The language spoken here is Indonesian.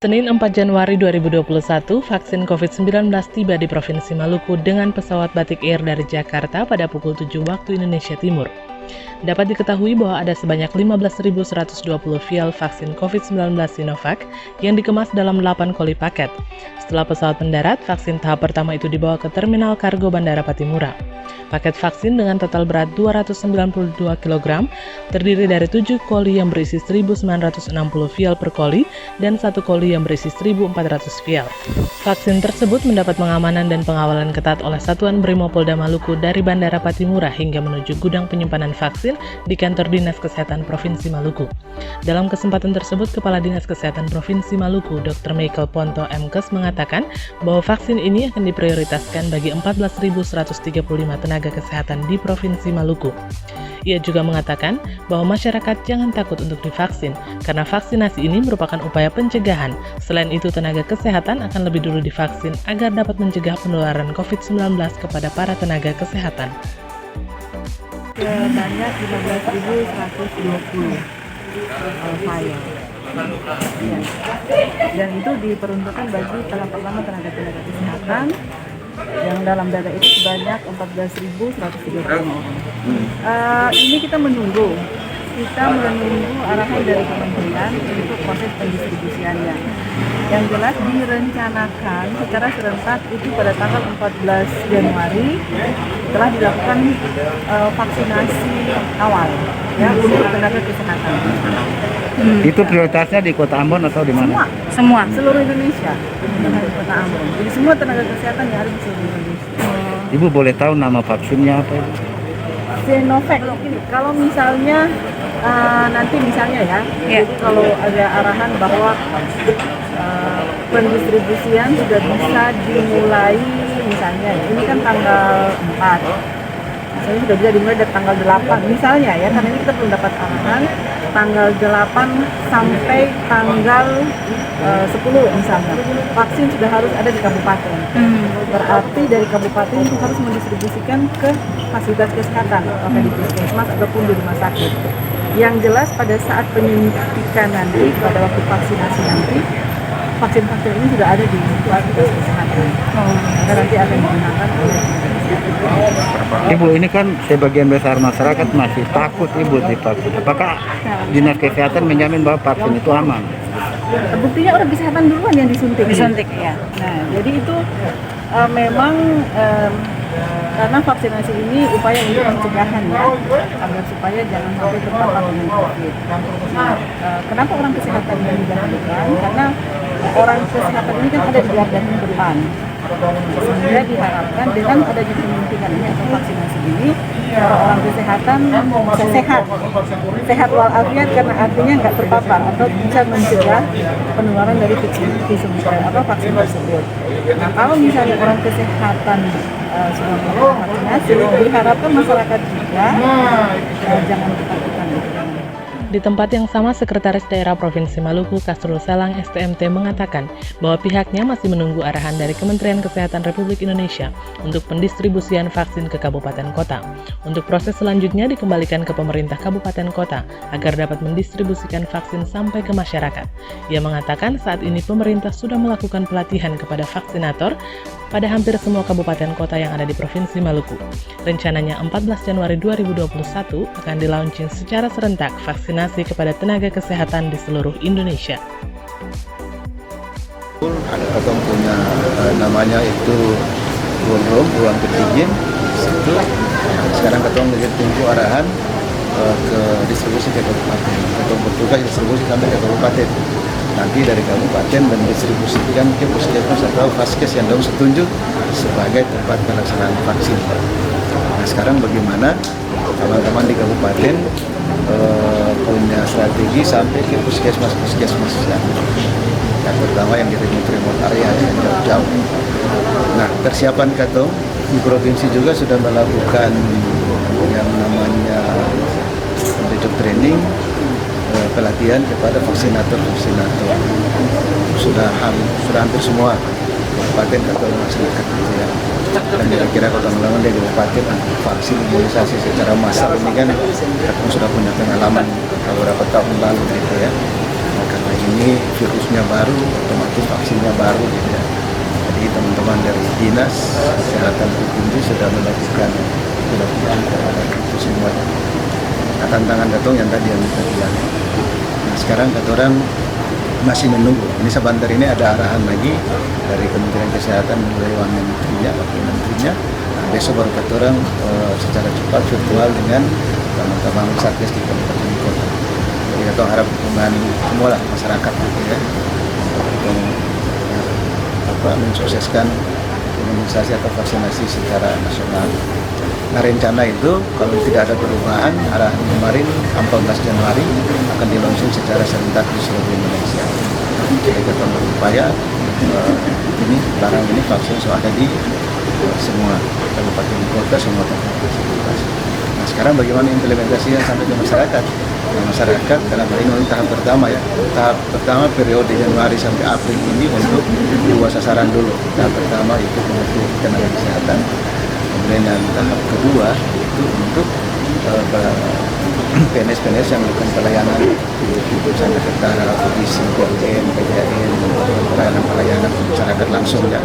Senin 4 Januari 2021, vaksin COVID-19 tiba di Provinsi Maluku dengan pesawat Batik Air dari Jakarta pada pukul 7 waktu Indonesia Timur. Dapat diketahui bahwa ada sebanyak 15.120 vial vaksin COVID-19 Sinovac yang dikemas dalam 8 koli paket. Setelah pesawat mendarat, vaksin tahap pertama itu dibawa ke Terminal Kargo Bandara Patimura. Paket vaksin dengan total berat 292 kg terdiri dari 7 koli yang berisi 1.960 vial per koli dan 1 koli yang berisi 1.400 vial. Vaksin tersebut mendapat pengamanan dan pengawalan ketat oleh Satuan Brimopolda Maluku dari Bandara Patimura hingga menuju gudang penyimpanan vaksin di kantor Dinas Kesehatan Provinsi Maluku. Dalam kesempatan tersebut, Kepala Dinas Kesehatan Provinsi Maluku, Dr. Michael Ponto MKes mengatakan bahwa vaksin ini akan diprioritaskan bagi 14.135 tenaga kesehatan di Provinsi Maluku. Ia juga mengatakan bahwa masyarakat jangan takut untuk divaksin, karena vaksinasi ini merupakan upaya pencegahan. Selain itu, tenaga kesehatan akan lebih dulu divaksin agar dapat mencegah penularan COVID-19 kepada para tenaga kesehatan. Sebanyak 15.120 file. Ya. Dan itu diperuntukkan bagi tahap pertama tenaga kesehatan yang dalam data itu sebanyak 14.130 orang. Ini kita menunggu arahan dari kementerian untuk proses pendistribusiannya. Yang jelas direncanakan secara serentak itu pada tanggal 14 Januari telah dilakukan vaksinasi awal ya untuk tenaga kesehatan. Itu prioritasnya di Kota Ambon atau di mana? Semua seluruh Indonesia, bukan di Kota Ambon. Jadi semua tenaga kesehatan yang ada di seluruh Indonesia. Ibu boleh tahu nama vaksinnya apa? Sinovac. Kalau misalnya nanti misalnya ya, jadi kalau ada arahan bahwa pendistribusian sudah bisa dimulai misalnya, ini kan tanggal 4. Misalnya sudah bisa dimulai dari tanggal 8 misalnya ya, karena ini kita belum dapat arahan tanggal 8 sampai tanggal 10 misalnya vaksin sudah harus ada di kabupaten. Berarti dari kabupaten itu harus mendistribusikan ke fasilitas kesehatan, apakah di puskesmas ataupun di rumah sakit. Yang jelas pada saat penyuntikan nanti, pada waktu vaksinasi nanti, vaksin-vaksin ini sudah ada di fasilitas kesehatan. Karena nanti akan digunakan oleh Ibu, ini kan sebagian besar masyarakat masih takut Ibu divaksin. Apakah Dinas Kesehatan menjamin bahwa vaksin itu aman? Buktinya orang kesehatan duluan yang disuntik ya. Nah, jadi itu memang karena vaksinasi ini upaya untuk pencegahan ya, agar supaya jangan sampai terpapar dengan COVID. Nah, kenapa orang kesehatan yang didahulukan? Karena orang kesehatan ini kan ada di garda terdepan. Sehingga diharapkan dengan adanya penyuntikan ini atau vaksinasi ini, orang kesehatan bisa sehat walafiat, karena artinya nggak terpapar atau bisa mencegah penularan dari vaksin tersebut. Nah, kalau misalnya orang kesehatan sudah melakukan vaksinasi, diharapkan masyarakat juga jangan ketakutan. Di tempat yang sama, Sekretaris Daerah Provinsi Maluku, Kasrul Salang STMT mengatakan bahwa pihaknya masih menunggu arahan dari Kementerian Kesehatan Republik Indonesia untuk pendistribusian vaksin ke kabupaten kota. Untuk proses selanjutnya dikembalikan ke pemerintah kabupaten kota agar dapat mendistribusikan vaksin sampai ke masyarakat. Ia mengatakan saat ini pemerintah sudah melakukan pelatihan kepada vaksinator pada hampir semua kabupaten kota yang ada di Provinsi Maluku. Rencananya 14 Januari 2021 akan dilaunching secara serentak vaksinasi kepada tenaga kesehatan di seluruh Indonesia. Kita punya namanya itu ruang ketigin situ. Sekarang kita tunggu arahan ke distribusi ke kabupaten. Kita bertugas distribusi sampai ke kabupaten. Nanti dari kabupaten dan distribusikan ke puskesmas atau vaskes yang dalam setunjuk sebagai tempat pelaksanaan vaksin. Nah, sekarang bagaimana teman-teman di kabupaten punya strategi sampai ke puskesmas yang pertama yang di remote area yang jauh-jauh. Nah, persiapan Katong di provinsi juga sudah melakukan yang namanya job training, pelatihan kepada vaksinator sudah hampir semua kabupaten atau masyarakat gitu ya. Dan kira-kira Kota Melangon dari kabupaten vaksin imunisasi secara massal ini kan kita sudah punya pengalaman beberapa tahun lalu gitu ya. Nah, karena ini virusnya baru, otomatis vaksinnya baru gitu ya. Jadi teman-teman dari Dinas Kesehatan Provinsi sudah melakukan pendampingan terhadap itu semua. Nah, tantangan datang yang tadi yang kita bilang. Nah, sekarang kata orang masih menunggu. Ini sebentar ini ada arahan lagi dari Kementerian Kesehatan melalui Wakil Menterinya. Nah, besok baru kata orang secara cepat virtual dengan teman-teman Satgas di kabupaten kota. Jadi kita harap dukungan semua lah masyarakat gitu ya untuk mensukseskan imunisasi atau vaksinasi secara nasional. Nah, rencana itu kalau tidak ada perubahan, arahan kemarin 14 Januari akan dilangsung secara serentak di seluruh Indonesia. Jadi kita berupaya ini barang ini vaksin sudah ada di semua kabupaten kota, semua tempat fasilitas. Nah, sekarang bagaimana implementasinya sampai ke masyarakat? Nah, masyarakat karena ini tahap pertama ya. Tahap pertama periode Januari sampai April ini untuk dua sasaran dulu. Tahap pertama itu untuk tenaga kesehatan. Kemudian yang tahap kedua itu untuk PNS-PNS yang melakukan pelayanan misalnya tentara, polisi, PLN, PJN, pelayanan masyarakat langsung ya.